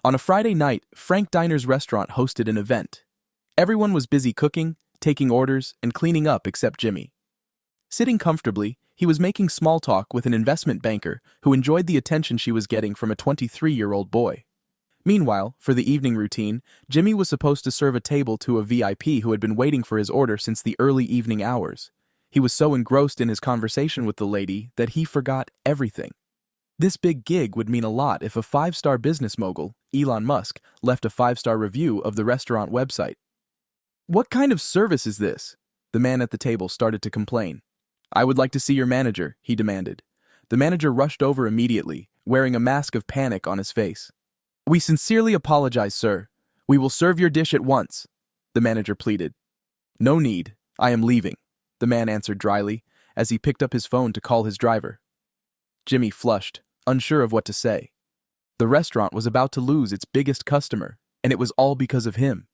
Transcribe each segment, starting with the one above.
On a Friday night, Frank Diner's restaurant hosted an event. Everyone was busy cooking, taking orders, and cleaning up except Jimmy. Sitting comfortably, he was making small talk with an investment banker who enjoyed the attention she was getting from a 23-year-old boy. Meanwhile, for the evening routine, Jimmy was supposed to serve a table to a VIP who had been waiting for his order since the early evening hours. He was so engrossed in his conversation with the lady that he forgot everything. This big gig would mean a lot if a five-star business mogul, Elon Musk, left a five-star review of the restaurant website. "What kind of service is this?" The man at the table started to complain. "I would like to see your manager," he demanded. The manager rushed over immediately, wearing a mask of panic on his face. "We sincerely apologize, sir. We will serve your dish at once," the manager pleaded. "No need. I am leaving," the man answered dryly, as he picked up his phone to call his driver. Jimmy flushed, unsure of what to say. The restaurant was about to lose its biggest customer, and it was all because of him.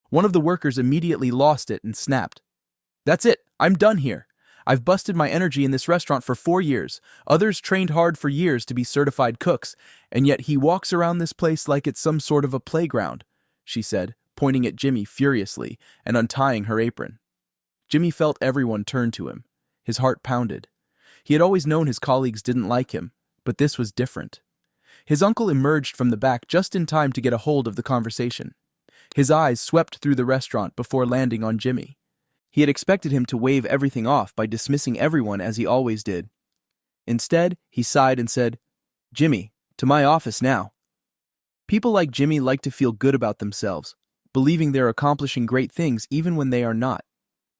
One of the workers immediately lost it and snapped. "That's it. I'm done here. I've busted my energy in this restaurant for 4 years. Others trained hard for years to be certified cooks, and yet he walks around this place like it's some sort of a playground," she said, pointing at Jimmy furiously and untying her apron. Jimmy felt everyone turn to him. His heart pounded. He had always known his colleagues didn't like him, but this was different. His uncle emerged from the back just in time to get a hold of the conversation. His eyes swept through the restaurant before landing on Jimmy. He had expected him to wave everything off by dismissing everyone as he always did. Instead, he sighed and said, "Jimmy, to my office now." People like Jimmy like to feel good about themselves, believing they're accomplishing great things even when they are not.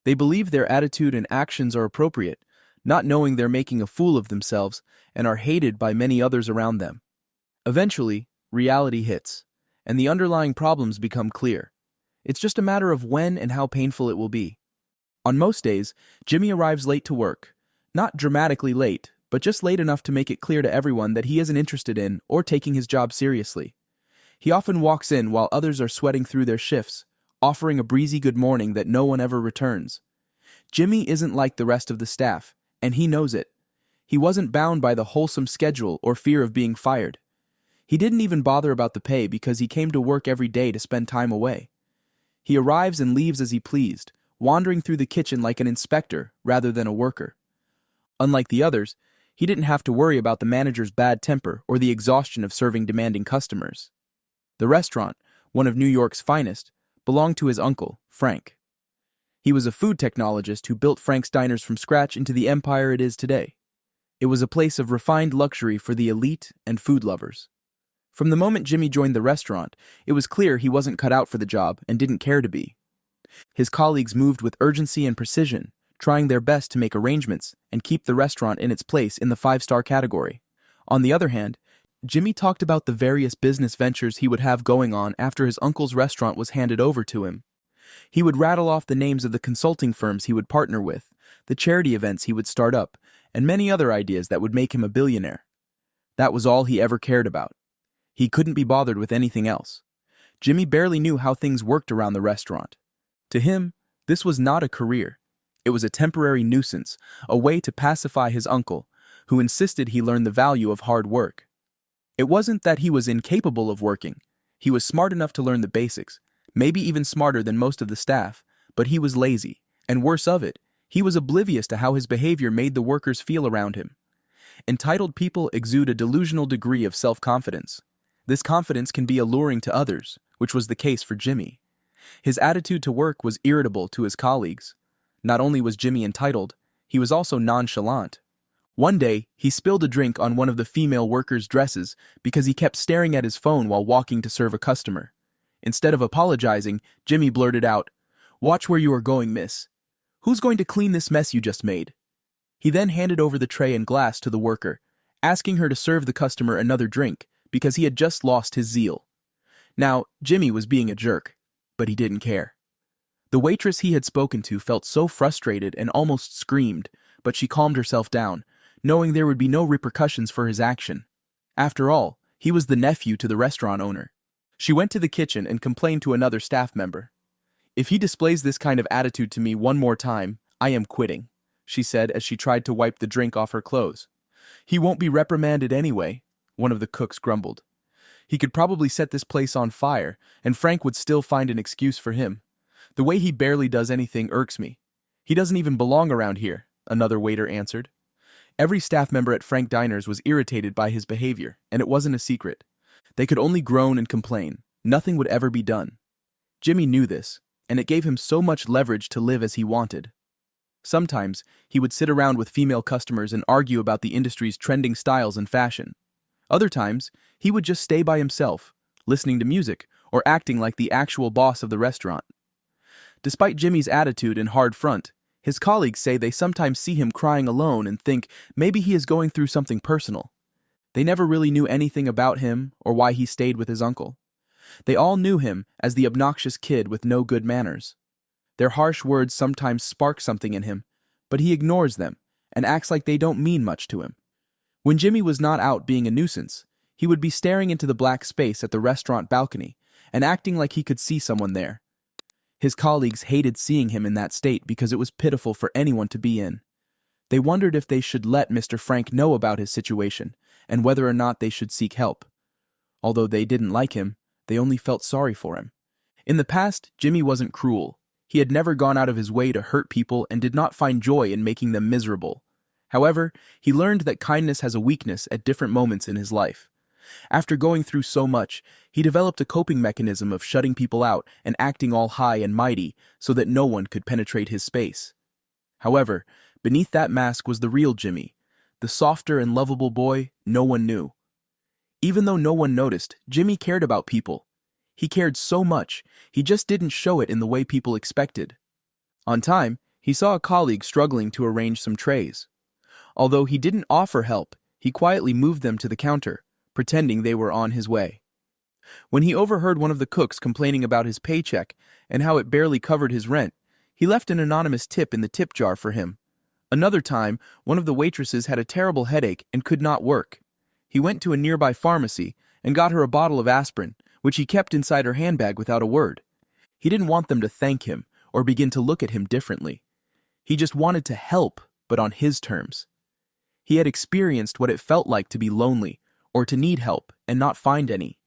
They believe their attitude and actions are appropriate, not knowing they're making a fool of themselves and are hated by many others around them. Eventually, reality hits, and the underlying problems become clear. It's just a matter of when and how painful it will be. On most days, Jimmy arrives late to work. Not dramatically late, but just late enough to make it clear to everyone that he isn't interested in or taking his job seriously. He often walks in while others are sweating through their shifts, offering a breezy good morning that no one ever returns. Jimmy isn't like the rest of the staff, and he knows it. He wasn't bound by the wholesome schedule or fear of being fired. He didn't even bother about the pay because he came to work every day to spend time away. He arrives and leaves as he pleased, wandering through the kitchen like an inspector rather than a worker. Unlike the others, he didn't have to worry about the manager's bad temper or the exhaustion of serving demanding customers. The restaurant, one of New York's finest, belonged to his uncle, Frank. He was a food technologist who built Frank's Diners from scratch into the empire it is today. It was a place of refined luxury for the elite and food lovers. From the moment Jimmy joined the restaurant, it was clear he wasn't cut out for the job and didn't care to be. His colleagues moved with urgency and precision, trying their best to make arrangements and keep the restaurant in its place in the five-star category. On the other hand, Jimmy talked about the various business ventures he would have going on after his uncle's restaurant was handed over to him. He would rattle off the names of the consulting firms he would partner with, the charity events he would start up, and many other ideas that would make him a billionaire. That was all he ever cared about. He couldn't be bothered with anything else. Jimmy barely knew how things worked around the restaurant. To him, this was not a career. It was a temporary nuisance, a way to pacify his uncle, who insisted he learn the value of hard work. It wasn't that he was incapable of working. He was smart enough to learn the basics, maybe even smarter than most of the staff, but he was lazy, and worse of it, he was oblivious to how his behavior made the workers feel around him. Entitled people exude a delusional degree of self-confidence. This confidence can be alluring to others, which was the case for Jimmy. His attitude to work was irritable to his colleagues. Not only was Jimmy entitled, he was also nonchalant. One day, he spilled a drink on one of the female workers' dresses because he kept staring at his phone while walking to serve a customer. Instead of apologizing, Jimmy blurted out, "Watch where you are going, miss. Who's going to clean this mess you just made?" He then handed over the tray and glass to the worker, asking her to serve the customer another drink because he had just lost his zeal. Now, Jimmy was being a jerk, but he didn't care. The waitress he had spoken to felt so frustrated and almost screamed, but she calmed herself down, knowing there would be no repercussions for his action. After all, he was the nephew to the restaurant owner. She went to the kitchen and complained to another staff member. "If he displays this kind of attitude to me one more time, I am quitting," she said as she tried to wipe the drink off her clothes. "He won't be reprimanded anyway," one of the cooks grumbled. He could probably set this place on fire, and Frank would still find an excuse for him. The way he barely does anything irks me. He doesn't even belong around here, another waiter answered. Every staff member at Frank Diners was irritated by his behavior, and it wasn't a secret. They could only groan and complain. Nothing would ever be done. Jimmy knew this, and it gave him so much leverage to live as he wanted. Sometimes, he would sit around with female customers and argue about the industry's trending styles and fashion. Other times, he would just stay by himself, listening to music or acting like the actual boss of the restaurant. Despite Jimmy's attitude and hard front, his colleagues say they sometimes see him crying alone and think maybe he is going through something personal. They never really knew anything about him or why he stayed with his uncle. They all knew him as the obnoxious kid with no good manners. Their harsh words sometimes spark something in him, but he ignores them and acts like they don't mean much to him. When Jimmy was not out being a nuisance, he would be staring into the black space at the restaurant balcony and acting like he could see someone there. His colleagues hated seeing him in that state because it was pitiful for anyone to be in. They wondered if they should let Mr. Frank know about his situation and whether or not they should seek help. Although they didn't like him, they only felt sorry for him. In the past, Jimmy wasn't cruel. He had never gone out of his way to hurt people and did not find joy in making them miserable. However, he learned that kindness has a weakness at different moments in his life. After going through so much, he developed a coping mechanism of shutting people out and acting all high and mighty so that no one could penetrate his space. However, beneath that mask was the real Jimmy, the softer and lovable boy no one knew. Even though no one noticed, Jimmy cared about people. He cared so much, he just didn't show it in the way people expected. On time, he saw a colleague struggling to arrange some trays. Although he didn't offer help, he quietly moved them to the counter, pretending they were on his way. When he overheard one of the cooks complaining about his paycheck and how it barely covered his rent, he left an anonymous tip in the tip jar for him. Another time, one of the waitresses had a terrible headache and could not work. He went to a nearby pharmacy and got her a bottle of aspirin, which he kept inside her handbag without a word. He didn't want them to thank him or begin to look at him differently. He just wanted to help, but on his terms. He had experienced what it felt like to be lonely or to need help and not find any.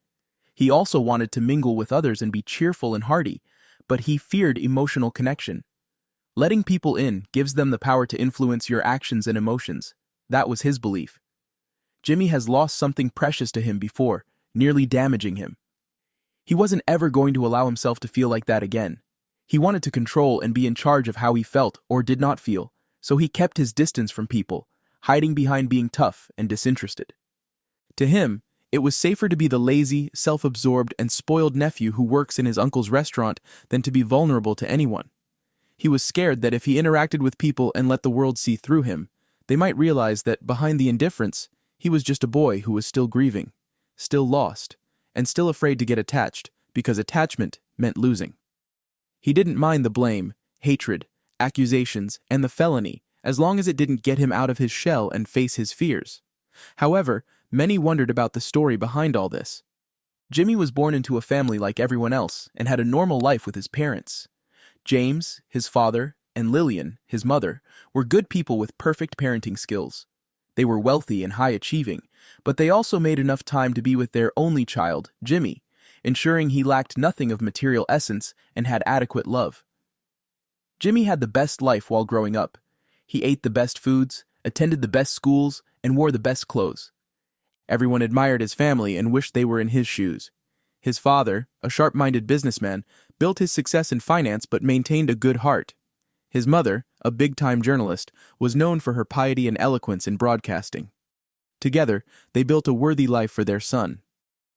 He also wanted to mingle with others and be cheerful and hearty, but he feared emotional connection. Letting people in gives them the power to influence your actions and emotions. That was his belief. Jimmy has lost something precious to him before, nearly damaging him. He wasn't ever going to allow himself to feel like that again. He wanted to control and be in charge of how he felt or did not feel, so he kept his distance from people, hiding behind being tough and disinterested. To him, it was safer to be the lazy, self-absorbed, and spoiled nephew who works in his uncle's restaurant than to be vulnerable to anyone. He was scared that if he interacted with people and let the world see through him, they might realize that behind the indifference, he was just a boy who was still grieving, still lost, and still afraid to get attached because attachment meant losing. He didn't mind the blame, hatred, accusations, and the felony as long as it didn't get him out of his shell and face his fears. However, many wondered about the story behind all this. Jimmy was born into a family like everyone else and had a normal life with his parents. James, his father, and Lillian, his mother, were good people with perfect parenting skills. They were wealthy and high-achieving, but they also made enough time to be with their only child, Jimmy, ensuring he lacked nothing of material essence and had adequate love. Jimmy had the best life while growing up. He ate the best foods, attended the best schools, and wore the best clothes. Everyone admired his family and wished they were in his shoes. His father, a sharp-minded businessman, built his success in finance but maintained a good heart. His mother, a big-time journalist, was known for her piety and eloquence in broadcasting. Together, they built a worthy life for their son.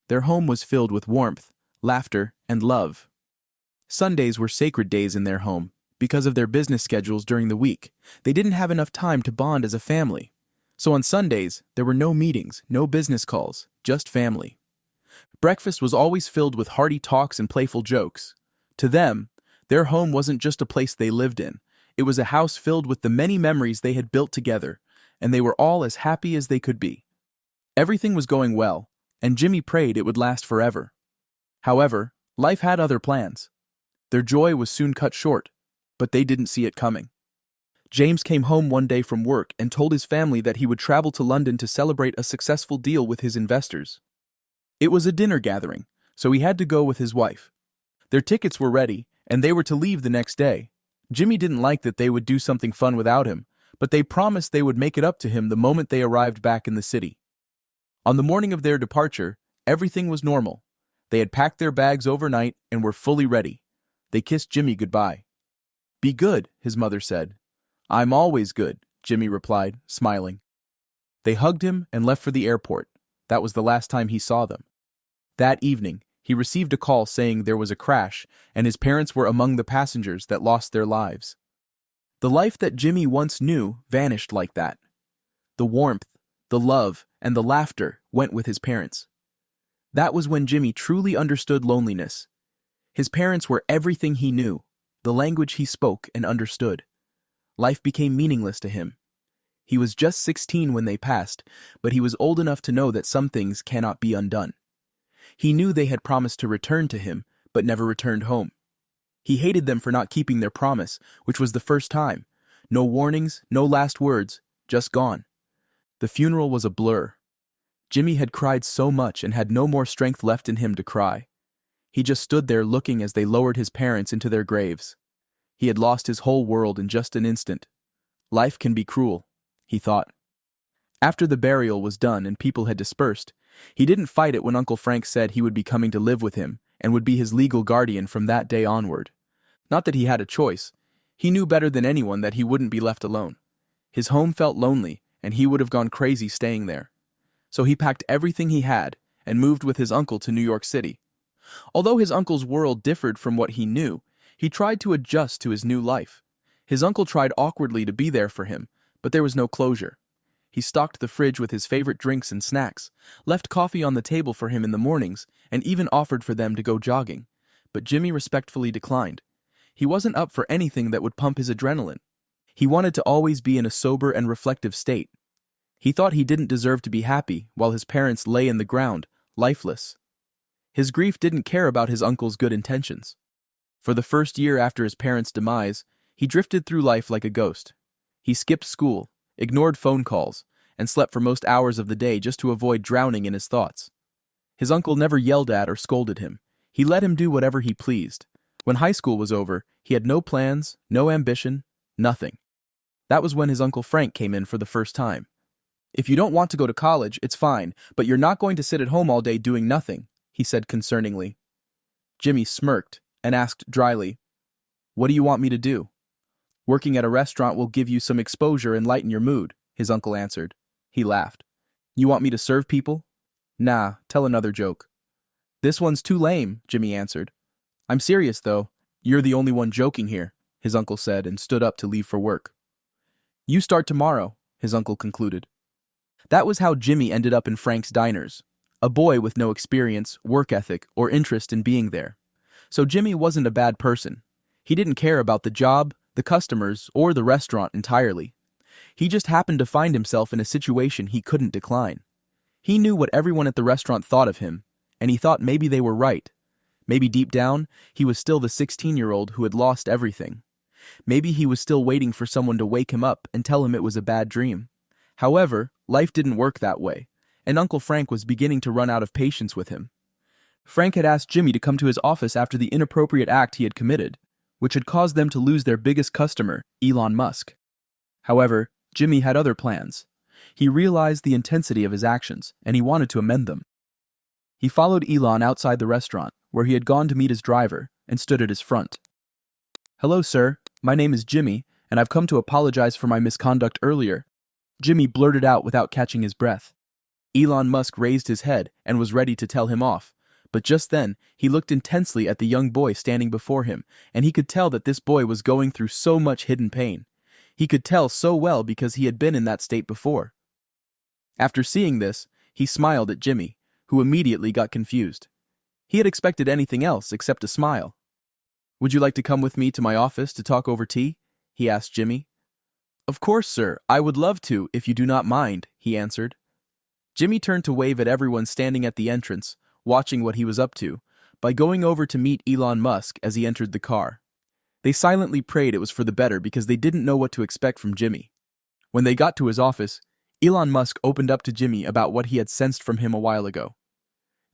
Their home was filled with warmth, laughter, and love. Sundays were sacred days in their home. Because of their business schedules during the week, they didn't have enough time to bond as a family. So on Sundays, there were no meetings, no business calls, just family. Breakfast was always filled with hearty talks and playful jokes. To them, their home wasn't just a place they lived in. It was a house filled with the many memories they had built together, and they were all as happy as they could be. Everything was going well, and Jimmy prayed it would last forever. However, life had other plans. Their joy was soon cut short, but they didn't see it coming. James came home one day from work and told his family that he would travel to London to celebrate a successful deal with his investors. It was a dinner gathering, so he had to go with his wife. Their tickets were ready, and they were to leave the next day. Jimmy didn't like that they would do something fun without him, but they promised they would make it up to him the moment they arrived back in the city. On the morning of their departure, everything was normal. They had packed their bags overnight and were fully ready. They kissed Jimmy goodbye. "Be good," his mother said. "I'm always good," Jimmy replied, smiling. They hugged him and left for the airport. That was the last time he saw them. That evening, he received a call saying there was a crash and his parents were among the passengers that lost their lives. The life that Jimmy once knew vanished like that. The warmth, the love, and the laughter went with his parents. That was when Jimmy truly understood loneliness. His parents were everything he knew, the language he spoke and understood. Life became meaningless to him. He was just 16 when they passed, but he was old enough to know that some things cannot be undone. He knew they had promised to return to him, but never returned home. He hated them for not keeping their promise, which was the first time. No warnings, no last words, just gone. The funeral was a blur. Jimmy had cried so much and had no more strength left in him to cry. He just stood there looking as they lowered his parents into their graves. He had lost his whole world in just an instant. Life can be cruel, he thought. After the burial was done and people had dispersed, he didn't fight it when Uncle Frank said he would be coming to live with him and would be his legal guardian from that day onward. Not that he had a choice. He knew better than anyone that he wouldn't be left alone. His home felt lonely, and he would have gone crazy staying there. So he packed everything he had and moved with his uncle to New York City. Although his uncle's world differed from what he knew, he tried to adjust to his new life. His uncle tried awkwardly to be there for him, but there was no closure. He stocked the fridge with his favorite drinks and snacks, left coffee on the table for him in the mornings, and even offered for them to go jogging. But Jimmy respectfully declined. He wasn't up for anything that would pump his adrenaline. He wanted to always be in a sober and reflective state. He thought he didn't deserve to be happy while his parents lay in the ground, lifeless. His grief didn't care about his uncle's good intentions. For the first year after his parents' demise, he drifted through life like a ghost. He skipped school, ignored phone calls, and slept for most hours of the day just to avoid drowning in his thoughts. His uncle never yelled at or scolded him. He let him do whatever he pleased. When high school was over, he had no plans, no ambition, nothing. That was when his Uncle Frank came in for the first time. "If you don't want to go to college, it's fine, but you're not going to sit at home all day doing nothing," he said concerningly. Jimmy smirked and asked dryly, "What do you want me to do?" "Working at a restaurant will give you some exposure and lighten your mood," his uncle answered. He laughed. "You want me to serve people?" "Nah, tell another joke." "This one's too lame," Jimmy answered. "I'm serious, though. You're the only one joking here," his uncle said and stood up to leave for work. "You start tomorrow," his uncle concluded. That was how Jimmy ended up in Frank's Diners, a boy with no experience, work ethic, or interest in being there. So Jimmy wasn't a bad person. He didn't care about the job, the customers, or the restaurant entirely. He just happened to find himself in a situation he couldn't decline. He knew what everyone at the restaurant thought of him, and he thought maybe they were right. Maybe deep down, he was still the 16-year-old who had lost everything. Maybe he was still waiting for someone to wake him up and tell him it was a bad dream. However, life didn't work that way, and Uncle Frank was beginning to run out of patience with him. Frank had asked Jimmy to come to his office after the inappropriate act he had committed, which had caused them to lose their biggest customer, Elon Musk. However, Jimmy had other plans. He realized the intensity of his actions, and he wanted to amend them. He followed Elon outside the restaurant, where he had gone to meet his driver, and stood at his front. "Hello, sir. My name is Jimmy, and I've come to apologize for my misconduct earlier," Jimmy blurted out without catching his breath. Elon Musk raised his head and was ready to tell him off, but just then he looked intensely at the young boy standing before him, and he could tell that this boy was going through so much hidden pain. He could tell so well because he had been in that state before. After seeing this, he smiled at Jimmy, who immediately got confused. He had expected anything else except a smile. "Would you like to come with me to my office to talk over tea?" he asked Jimmy. "Of course, sir, I would love to, if you do not mind," he answered. Jimmy turned to wave at everyone standing at the entrance, watching what he was up to, by going over to meet Elon Musk as he entered the car. They silently prayed it was for the better because they didn't know what to expect from Jimmy. When they got to his office, Elon Musk opened up to Jimmy about what he had sensed from him a while ago.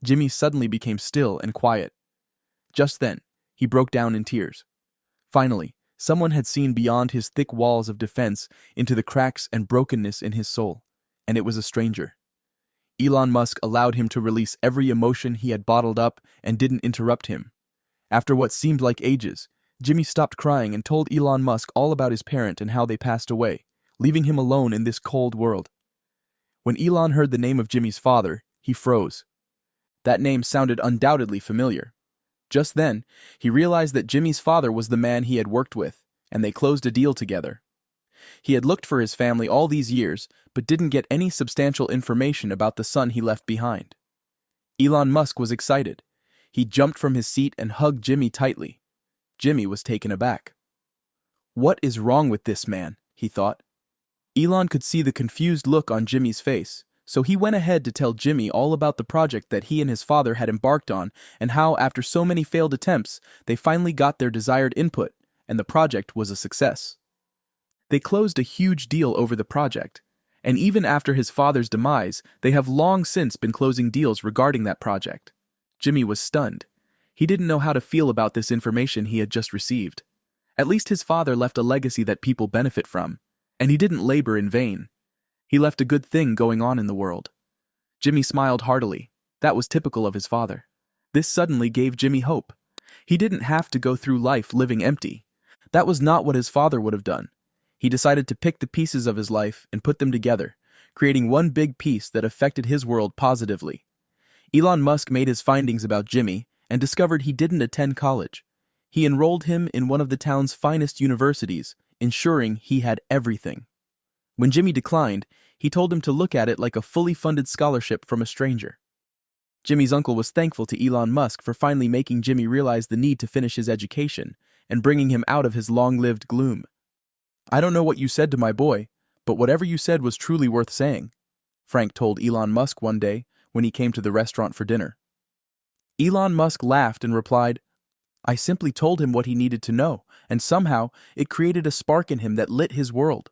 Jimmy suddenly became still and quiet. Just then, he broke down in tears. Finally, someone had seen beyond his thick walls of defense into the cracks and brokenness in his soul, and it was a stranger. Elon Musk allowed him to release every emotion he had bottled up and didn't interrupt him. After what seemed like ages, Jimmy stopped crying and told Elon Musk all about his parent and how they passed away, leaving him alone in this cold world. When Elon heard the name of Jimmy's father, he froze. That name sounded undoubtedly familiar. Just then, he realized that Jimmy's father was the man he had worked with, and they closed a deal together. He had looked for his family all these years, but didn't get any substantial information about the son he left behind. Elon Musk was excited. He jumped from his seat and hugged Jimmy tightly. Jimmy was taken aback. "What is wrong with this man?" he thought. Elon could see the confused look on Jimmy's face, so he went ahead to tell Jimmy all about the project that he and his father had embarked on and how, after so many failed attempts, they finally got their desired input, and the project was a success. They closed a huge deal over the project, and even after his father's demise, they have long since been closing deals regarding that project. Jimmy was stunned. He didn't know how to feel about this information he had just received. At least his father left a legacy that people benefit from, and he didn't labor in vain. He left a good thing going on in the world. Jimmy smiled heartily. That was typical of his father. This suddenly gave Jimmy hope. He didn't have to go through life living empty. That was not what his father would have done. He decided to pick the pieces of his life and put them together, creating one big piece that affected his world positively. Elon Musk made his findings about Jimmy and discovered he didn't attend college. He enrolled him in one of the town's finest universities, ensuring he had everything. When Jimmy declined, he told him to look at it like a fully funded scholarship from a stranger. Jimmy's uncle was thankful to Elon Musk for finally making Jimmy realize the need to finish his education and bringing him out of his long-lived gloom. "I don't know what you said to my boy, but whatever you said was truly worth saying," Frank told Elon Musk one day when he came to the restaurant for dinner. Elon Musk laughed and replied, "I simply told him what he needed to know, and somehow it created a spark in him that lit his world."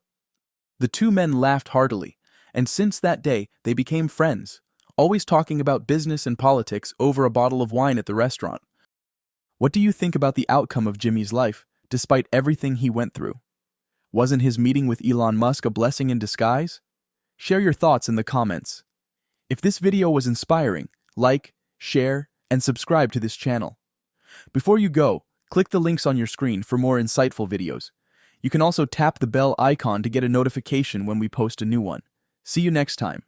The two men laughed heartily, and since that day they became friends, always talking about business and politics over a bottle of wine at the restaurant. What do you think about the outcome of Jimmy's life, despite everything he went through? Wasn't his meeting with Elon Musk a blessing in disguise? Share your thoughts in the comments. If this video was inspiring, like, share, and subscribe to this channel. Before you go, click the links on your screen for more insightful videos. You can also tap the bell icon to get a notification when we post a new one. See you next time.